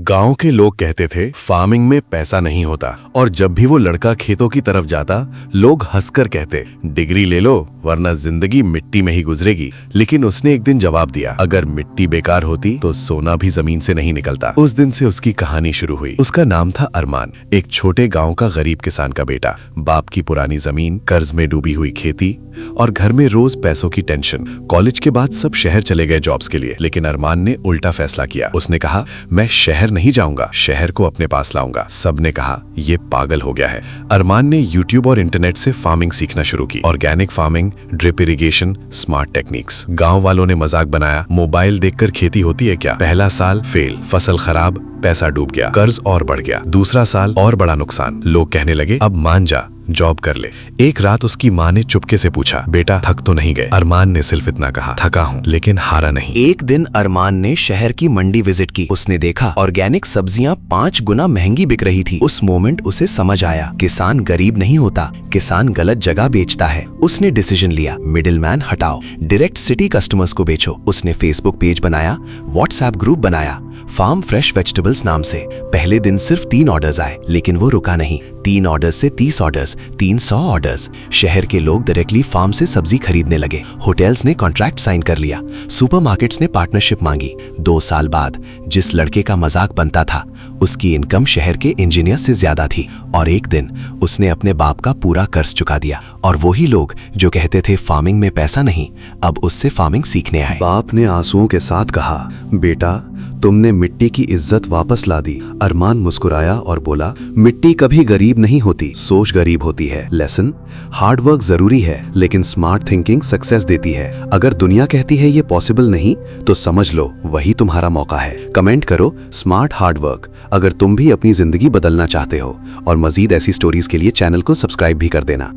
गांव के लोग कहते थे फार्मिंग में पैसा नहीं होता और जब भी वो लड़का खेतों की तरफ जाता लोग हंसकर कहते डिग्री ले लो वरना जिंदगी मिट्टी में ही गुजरेगी। लेकिन उसने एक दिन जवाब दिया, अगर मिट्टी बेकार होती तो सोना भी जमीन से नहीं निकलता। उस दिन से उसकी कहानी शुरू हुई। उसका नाम था अरमान, एक छोटे गांव का गरीब किसान का बेटा। बाप की पुरानी जमीन, कर्ज में डूबी हुई खेती और घर में रोज पैसों की टेंशन। कॉलेज के बाद सब शहर चले गए जॉब्स के लिए, लेकिन अरमान ने उल्टा फैसला किया। उसने कहा मैं शहर नहीं जाऊंगा, शहर को अपने पास लाऊंगा। सबने कहा ये पागल हो गया है। अरमान ने यूट्यूब और इंटरनेट से फार्मिंग सीखना शुरू की। Organic farming, drip irrigation, smart techniques. गांव वालों ने मजाक बनाया, मोबाइल देखकर खेती होती है क्या। पहला साल फेल, फसल खराब, पैसा डूब गया, कर्ज और बढ़ गया। दूसरा साल और बड़ा नुकसान। लोग कहने लगे अब मान जा, जॉब कर ले। एक रात उसकी माँ ने चुपके से पूछा, बेटा थक तो नहीं गए। अरमान ने सिर्फ इतना कहा, थका हूँ, लेकिन हारा नहीं। एक दिन अरमान ने शहर की मंडी विजिट की। उसने देखा ऑर्गेनिक सब्जियां 5 गुना महंगी बिक रही थी। उस मोमेंट उसे समझ आया, किसान गरीब नहीं होता, किसान गलत जगह बेचता है। उसने डिसीजन लिया, मिडिलमैन हटाओ, डायरेक्ट सिटी कस्टमर्स को बेचो। उसने फेसबुक पेज बनाया, व्हाट्सएप ग्रुप बनाया, फार्म फ्रेश वेजिटेबल्स नाम से। पहले दिन सिर्फ 3 ऑर्डर्स आए, लेकिन वो रुका नहीं। 3 ऑर्डर्स से 30 ऑर्डर्स, 300 ऑर्डर्स। शहर के लोग डायरेक्टली फार्म से सब्जी खरीदने लगे। होटल्स ने कॉन्ट्रैक्ट साइन कर लिया, सुपरमार्केट्स ने पार्टनरशिप मांगी। 2 साल बाद जिस लड़के का मजाक बनता था, उसकी इनकम शहर के इंजीनियर से ज्यादा थी। और एक दिन उसने अपने बाप का पूरा कर्ज चुका दिया। और वही लोग जो कहते थे फार्मिंग में पैसा नहीं, अब उससे फार्मिंग सीखने आए। बाप ने आंसुओं के साथ कहा, बेटा तुमने मिट्टी की इज्जत वापस ला दी। अरमान मुस्कुराया और बोला, मिट्टी कभी गरीब नहीं होती, सोच गरीब होती है। लेसन, हार्ड वर्क जरूरी है, लेकिन स्मार्ट थिंकिंग सक्सेस देती है। अगर दुनिया कहती है ये पॉसिबल नहीं, तो समझ लो वही तुम्हारा मौका है। कमेंट करो स्मार्ट हार्ड वर्क अगर तुम भी अपनी जिंदगी बदलना चाहते हो। और मजीद ऐसी स्टोरीज के लिए चैनल को सब्सक्राइब भी कर देना।